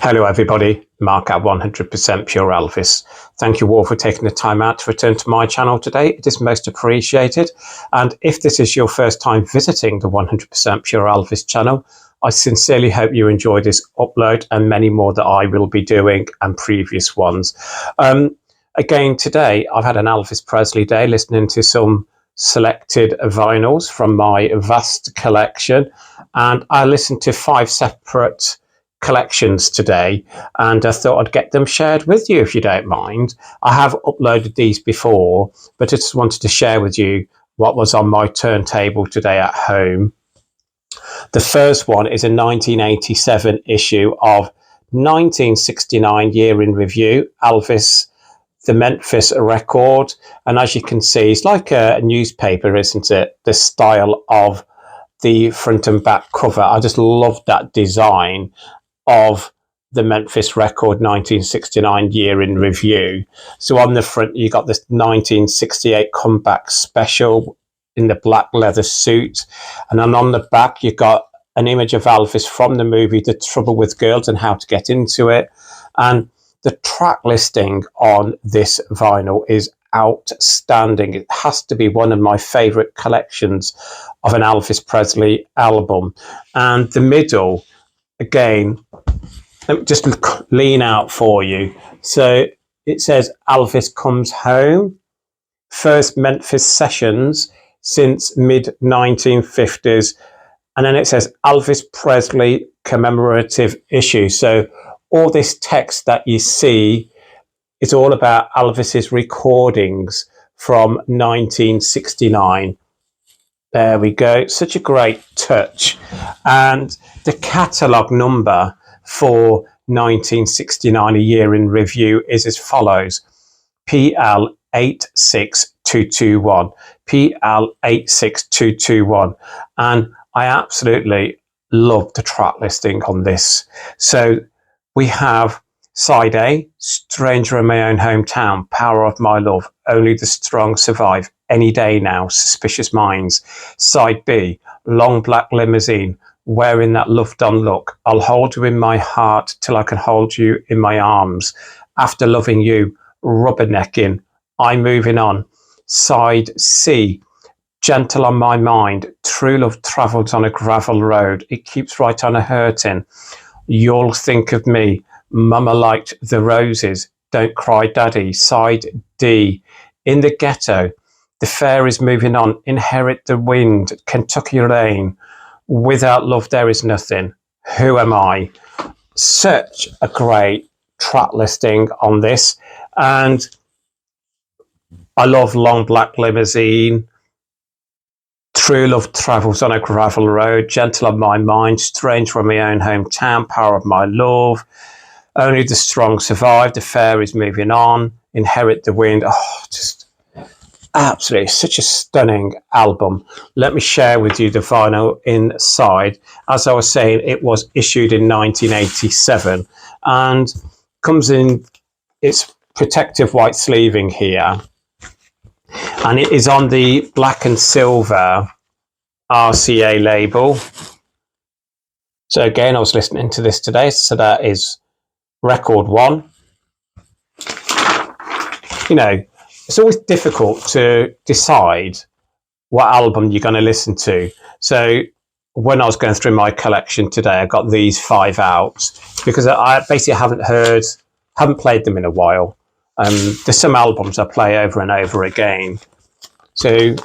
Hello everybody, Mark at 100% Pure Elvis. Thank you all for taking the time out to return to my channel today. It is most appreciated. And if this is your first time visiting the 100% Pure Elvis channel, I sincerely hope you enjoy this upload and many more that I will be doing and previous ones. Again, today I've had an Elvis Presley day listening to some selected vinyls from my vast collection, and I listened to 5 separate collections today, and I thought I'd get them shared with you if you don't mind. I have uploaded these before, but I just wanted to share with you what was on my turntable today at home. The first one is a 1987 issue of 1969 Year in Review, Elvis, the Memphis record. And as you can see, it's like a newspaper, isn't it? The style of the front and back cover. I just love that design of the Memphis record 1969 Year in Review. So on the front, you got this 1968 comeback special in the black leather suit. And then on the back, you got an image of Elvis from the movie The Trouble with Girls and how to get into it. And the track listing on this vinyl is outstanding. It has to be one of my favorite collections of an Elvis Presley album. And the middle, again, let me just lean out for you. So it says Elvis Comes Home, first Memphis sessions since mid-1950s. And then it says Elvis Presley commemorative issue. So all this text that you see is all about Elvis's recordings from 1969. There we go. Such a great touch. And the catalogue number for 1969, A Year in Review, is as follows. PL 86221. PL 86221. And I absolutely love the track listing on this. So we have side A, Stranger in My Own Hometown, Power of My Love, Only the Strong Survive, Any Day Now, Suspicious Minds. Side B, Long Black Limousine, Wearing That Loved-On Look, I'll Hold You in My Heart Till I Can Hold You in My Arms, After Loving You, Rubbernecking, I'm Moving On. Side C, Gentle on My Mind, True Love Travels on a Gravel Road, It Keeps Right on a Hurting, You'll Think of Me, Mama Liked the Roses, Don't Cry Daddy. Side D, In the Ghetto, The Fair is Moving On, Inherit the Wind, Kentucky Rain, Without Love There Is Nothing, Who Am I? Such a great track listing on this. And I love Long Black Limousine, True Love Travels on a Gravel Road, Gentle on My Mind, Strange from My Own Hometown, Power of My Love, Only the Strong Survive, The Fair is Moving On, Inherit the Wind. Oh, just absolutely such a stunning album. Let me share with you the vinyl inside. As I was saying, it was issued in 1987 and comes in its protective white sleeving here. And it is on the black and silver RCA label. So again, I was listening to this today. So that is record 1. You know, it's always difficult to decide what album you're going to listen to. So when I was going through my collection today, I got these 5 out because I basically haven't played them in a while. There's some albums I play over and over again. So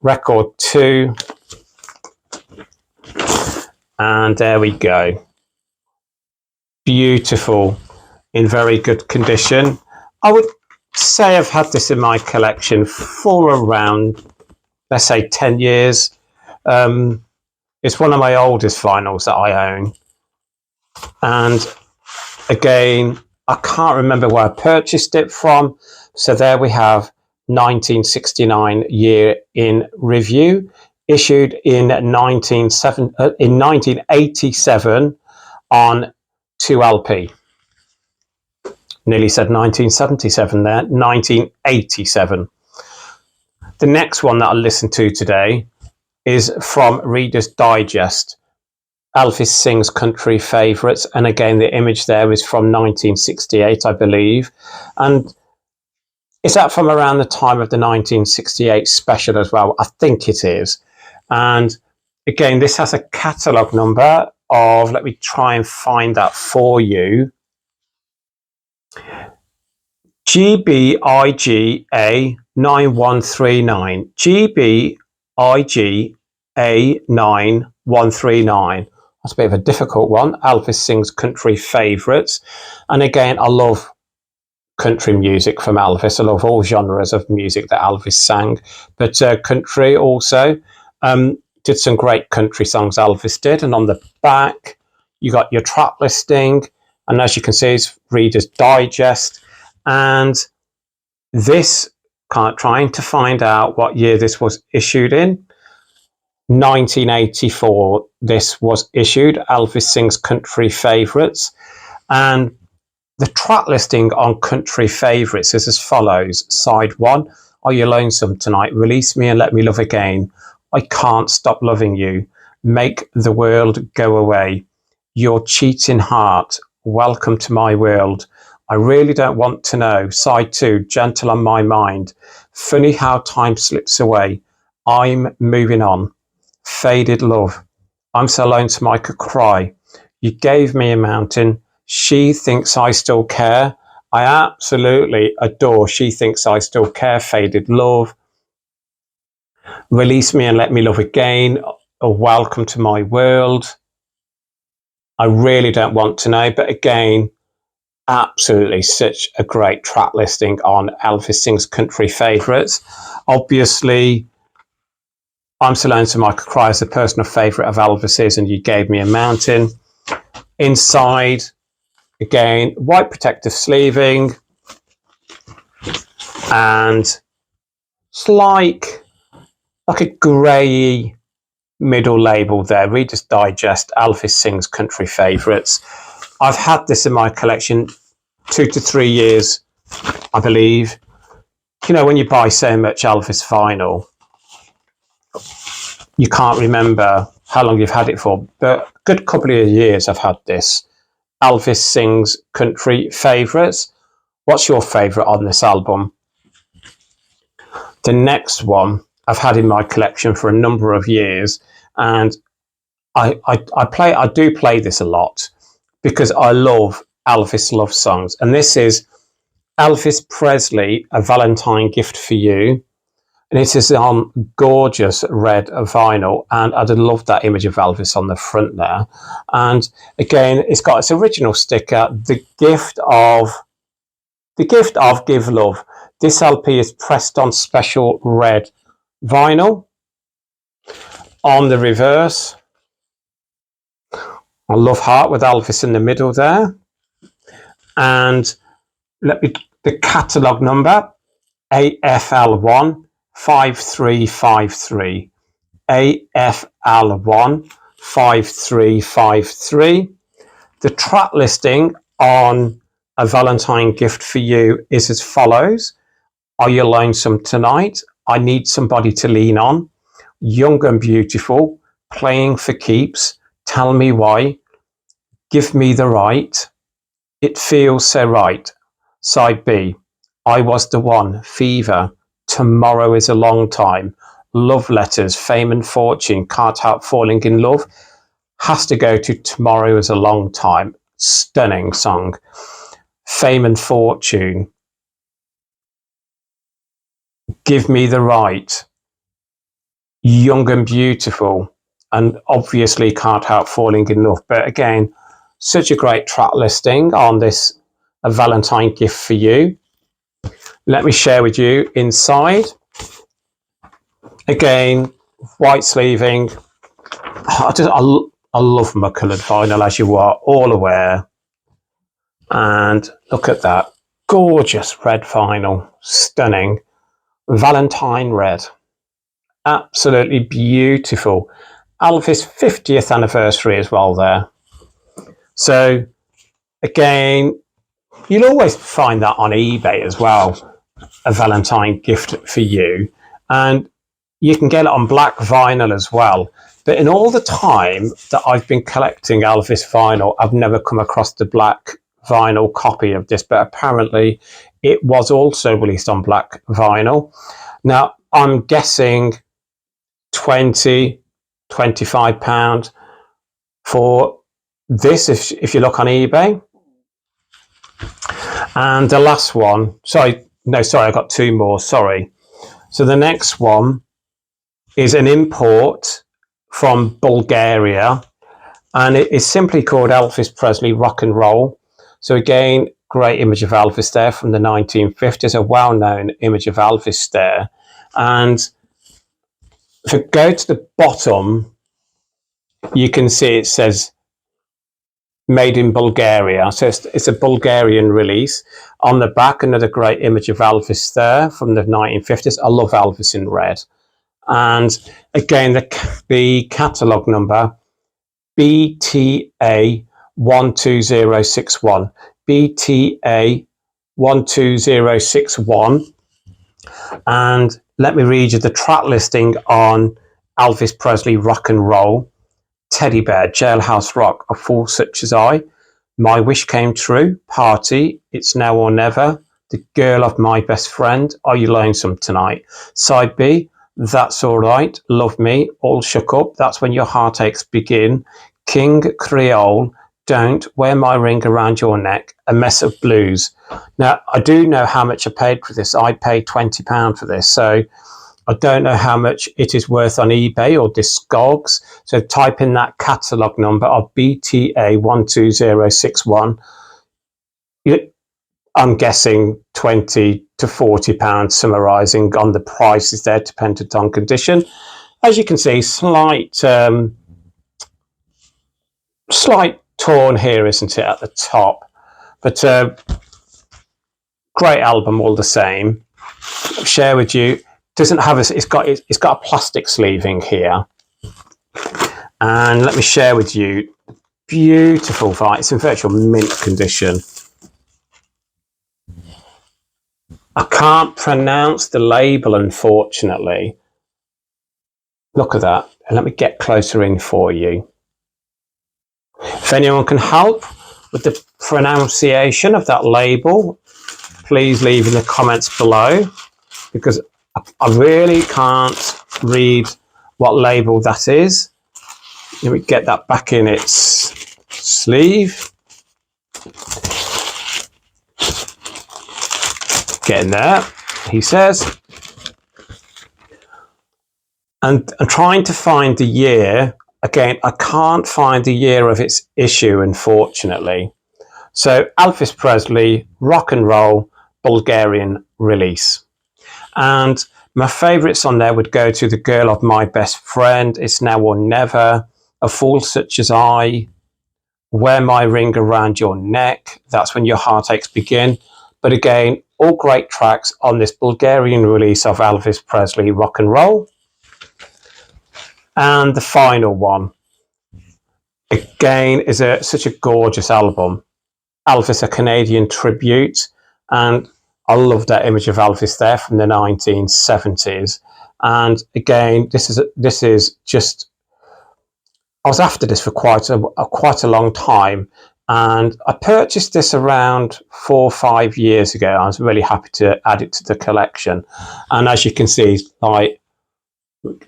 record 2, and there we go. Beautiful, in very good condition. I would say I've had this in my collection for around, let's say, 10 years. It's one of my oldest vinyls that I own. And again, I can't remember where I purchased it from. So there we have 1969 Year in Review, issued in 1987 on 2LP. Nearly said 1977 there, 1987. The next one that I listened to today is from Reader's Digest. Elvis Sings Country Favourites. And again, the image there is from 1968, I believe. And is that from around the time of the 1968 special as well? I think it is. And again, this has a catalogue number of, let me try and find that for you, GBIGA 9139. GBIGA 9139. That's a bit of a difficult one. Elvis Sings Country Favourites. And again, I love country music from Elvis. I love all genres of music that Elvis sang, but country also. Did some great country songs, Elvis did. And on the back, you got your track listing. And as you can see, it's Reader's Digest. And this, trying to find out what year this was issued in. 1984, this was issued. Elvis Sings Country Favourites. And the track listing on Country Favourites is as follows. Side 1, Are You Lonesome Tonight? Release Me and Let Me Love Again. I Can't Stop Loving You. Make the World Go Away. Your Cheating Heart. Welcome to My World. I Really Don't Want to Know. Side 2, Gentle on My Mind. Funny How Time Slips Away. I'm Moving On. Faded Love. I'm So Lonesome I Could Cry. You Gave Me a Mountain. She Thinks I Still Care. I absolutely adore She Thinks I Still Care. Faded Love. Release Me and Let Me Love Again. A Welcome to My World. I Really Don't Want to Know. But again, absolutely such a great track listing on Elvis Sings Country Favourites. Obviously, I'm So Lonesome I Could Cry is a personal favourite of Elvis's, and You Gave Me a Mountain. Inside, again, white protective sleeving, and it's like a grey middle label there. Reader's Digest, Elvis Sings Country Favourites. I've had this in my collection 2 to 3 years, I believe. You know, when you buy so much Elvis vinyl, you can't remember how long you've had it for, but a good couple of years I've had this. Elvis Sings Country Favourites. What's your favourite on this album? The next one I've had in my collection for a number of years, and I do play this a lot because I love Elvis love songs. And this is Elvis Presley, A Valentine Gift for You. And it is on gorgeous red vinyl, and I'd love that image of Elvis on the front there. And again, it's got its original sticker, The Gift of Give Love. This LP is pressed on special red vinyl. On the reverse, a love heart with Elvis in the middle there. And the catalogue number, AFL1 5353. AFL1 5353. The track listing on A Valentine Gift for You is as follows. Are You Lonesome Tonight? I Need Somebody to Lean On. Young and Beautiful. Playing for Keeps. Tell Me Why. Give Me the Right. It Feels So Right. Side B. I Was the One. Fever. Tomorrow is a Long Time. Love Letters. Fame and Fortune. Can't Help Falling in Love. Has to go to Tomorrow is a Long Time. Stunning song. Fame and Fortune. Give Me the Right. Young and Beautiful. And obviously Can't Help Falling in Love. But again, such a great track listing on this A Valentine Gift for You. Let me share with you inside. Again, white sleeving. I love my coloured vinyl, as you are all aware. And look at that. Gorgeous red vinyl. Stunning. Valentine red. Absolutely beautiful. Elvis' 50th anniversary as well there. So, again, you'll always find that on eBay as well. A Valentine Gift for You. And you can get it on black vinyl as well. But in all the time that I've been collecting Elvis vinyl, I've never come across the black vinyl copy of this, but apparently it was also released on black vinyl. Now, I'm guessing 20, 25 pounds for this if you look on eBay. And the last one, I got two more, sorry. So the next one is an import from Bulgaria, and it is simply called Elvis Presley Rock and Roll. So again, great image of Elvis there from the 1950s, a well-known image of Elvis there. And if you go to the bottom, you can see it says made in Bulgaria. So it's a Bulgarian release. On the back, another great image of Elvis there from the 1950s. I love Elvis in red. And again, the catalogue number, BTA 12061. BTA 12061. And let me read you the track listing on Elvis Presley Rock and Roll. Teddy Bear, Jailhouse Rock, A Fool Such As I, My Wish Came True, Party, It's Now or Never, The Girl of My Best Friend, Are You Lonesome Tonight? Side B, That's Alright, Love Me, All Shook Up, That's When Your Heartaches Begin, King Creole, Don't, Wear My Ring Around Your Neck, A Mess of Blues. Now, I do know how much I paid for this. I paid £20 for this, so I don't know how much it is worth on eBay or Discogs. So type in that catalogue number of BTA 12061. I'm guessing £20 to £40, summarising on the prices there, dependent on condition. As you can see, slight torn here, isn't it, at the top? But great album all the same. I'll share with you. Doesn't have it's got a plastic sleeving here, and let me share with you beautiful vinyl. It's in virtual mint condition. I can't pronounce the label, unfortunately. Look at that. Let me get closer in for you. If anyone can help with the pronunciation of that label, please leave in the comments below, because I really can't read what label that is. Let me get that back in its sleeve. Getting there, he says. And I'm trying to find the year. Again, I can't find the year of its issue, unfortunately. So Elvis Presley, Rock and Roll, Bulgarian release. And my favourites on there would go to The Girl of My Best Friend, It's Now or Never, A Fool Such As I, Wear My Ring Around Your Neck, That's When Your Heartaches Begin. But again, all great tracks on this Bulgarian release of Elvis Presley Rock and Roll. And the final one, again, is such a gorgeous album. Elvis, A Canadian Tribute. And I love that image of Elvis there from the 1970s. And again, this is just, I was after this for quite a long time, and I purchased this around 4 or 5 years ago. I was really happy to add it to the collection. And as you can see, like,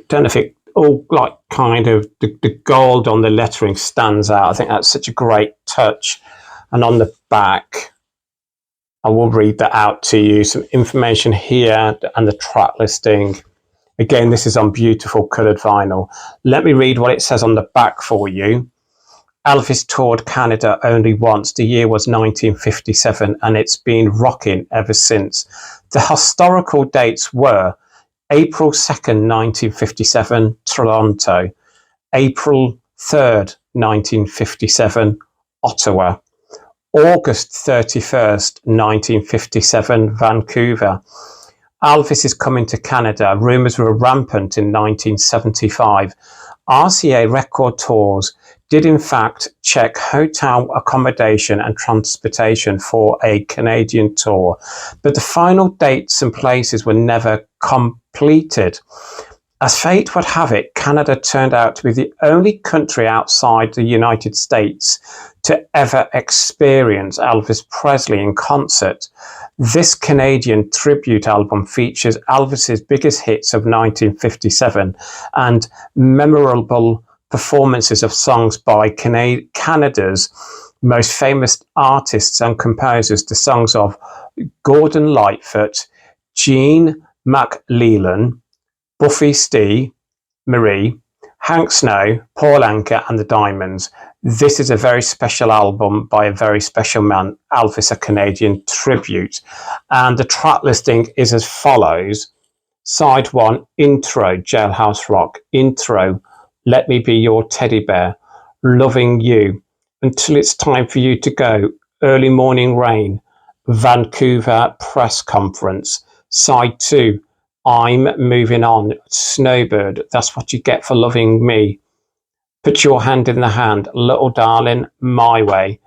don't know if it all like kind of the gold on the lettering stands out. I think that's such a great touch. And on the back, I will read that out to you. Some information here and the track listing. Again, this is on beautiful coloured vinyl. Let me read what it says on the back for you. Elvis toured Canada only once. The year was 1957, and it's been rocking ever since. The historical dates were April 2nd, 1957, Toronto. April 3rd, 1957, Ottawa. August 31st, 1957, Vancouver. Elvis is coming to Canada. Rumours were rampant in 1975. RCA Record Tours did in fact check hotel accommodation and transportation for a Canadian tour, but the final dates and places were never completed. As fate would have it, Canada turned out to be the only country outside the United States to ever experience Elvis Presley in concert. This Canadian tribute album features Elvis's biggest hits of 1957 and memorable performances of songs by Canada's most famous artists and composers, the songs of Gordon Lightfoot, Gene McLellan, Buffy Stee, Marie, Hank Snow, Paul Anka and the Diamonds. This is a very special album by a very special man, Elvis, a Canadian tribute. And the track listing is as follows. Side 1, intro, Jailhouse Rock. Intro, Let Me Be Your Teddy Bear. Loving You. Until It's Time for You to Go. Early Morning Rain. Vancouver Press Conference. Side 2, I'm Moving On, Snowbird, That's What You Get for Loving Me. Put Your Hand in the Hand, Little Darling, My Way.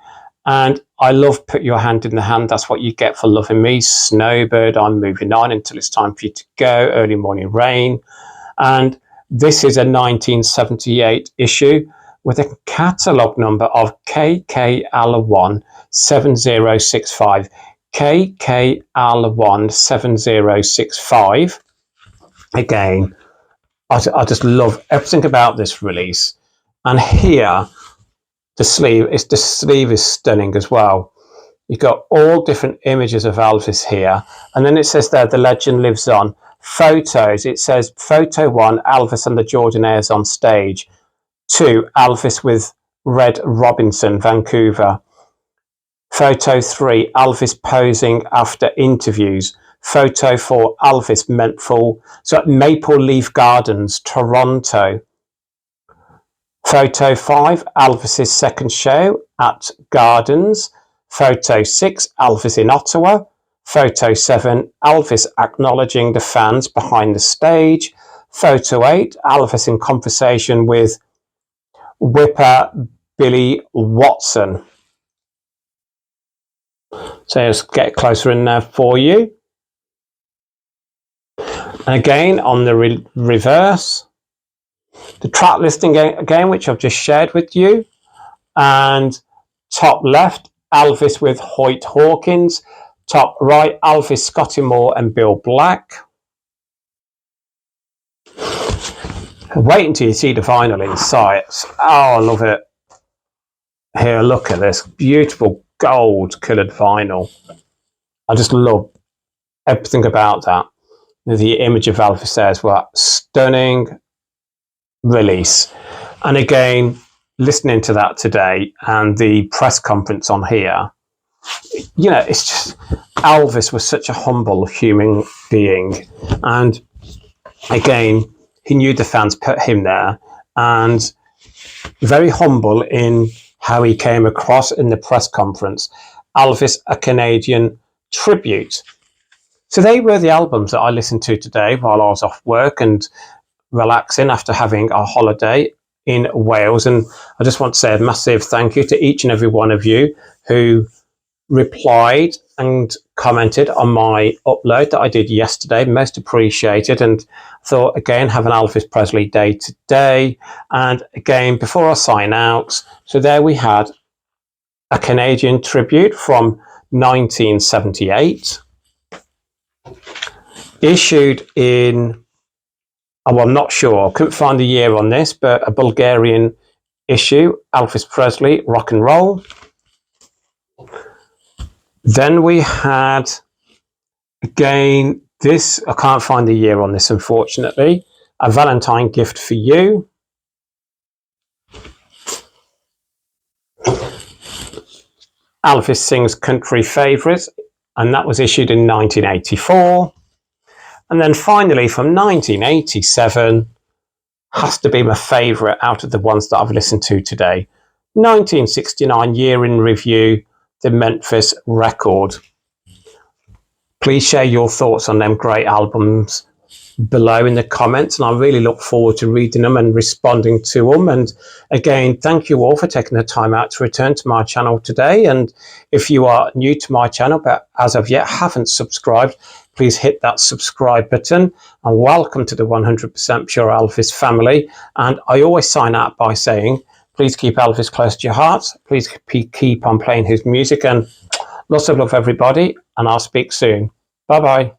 And I love Put Your Hand in the Hand, That's What You Get for Loving Me. Snowbird, I'm Moving On, Until It's Time for You to Go, Early Morning Rain. And this is a 1978 issue with a catalogue number of KKL17065. KKL17065. Again, I just love everything about this release. And here, the sleeve is stunning as well. You've got all different images of Elvis here. And then it says there, the legend lives on. Photos, it says photo 1, Elvis and the Jordanaires on stage. 2, Elvis with Red Robinson, Vancouver. Photo 3, Elvis posing after interviews. Photo 4, Elvis Maple Leaf Gardens, Toronto. Photo 5, Elvis's second show at Gardens. Photo 6, Elvis in Ottawa. Photo 7, Elvis acknowledging the fans behind the stage. Photo 8, Elvis in conversation with whipper Billy Watson. So let's get closer in there for you. And again, on the reverse, the track listing again, which I've just shared with you. And top left, Elvis with Hoyt Hawkins. Top right, Elvis, Scotty Moore and Bill Black. Wait until you see the vinyl inside. Oh, I love it. Here, look at this beautiful gold coloured vinyl. I just love everything about that. The image of Elvis there as well. Stunning release. And again, listening to that today and the press conference on here, you know, it's just, Elvis was such a humble human being. And again, he knew the fans put him there, and very humble in how he came across in the press conference. Elvis, a Canadian tribute. So they were the albums that I listened to today while I was off work and relaxing after having a holiday in Wales. And I just want to say a massive thank you to each and every one of you who replied and commented on my upload that I did yesterday. Most appreciated. And thought, again, have an Elvis Presley day today. And again, before I sign out, so there we had a Canadian tribute from 1978. Issued in, oh, I'm not sure, I couldn't find the year on this, but a Bulgarian issue, Elvis Presley, Rock and Roll. Then we had, again, this, I can't find the year on this, unfortunately, a Valentine Gift for You. Elvis Sings Country Favourites, and that was issued in 1984. And then finally, from 1987, has to be my favourite out of the ones that I've listened to today. 1969 Year in Review, the Memphis Record. Please share your thoughts on them great albums below in the comments, and I really look forward to reading them and responding to them. And again, thank you all for taking the time out to return to my channel today. And if you are new to my channel but as of yet haven't subscribed, please hit that subscribe button, and welcome to the 100% Pure Elvis family. And I always sign out by saying, please keep Elvis close to your heart. Please keep on playing his music, and lots of love, everybody, and I'll speak soon. Bye-bye.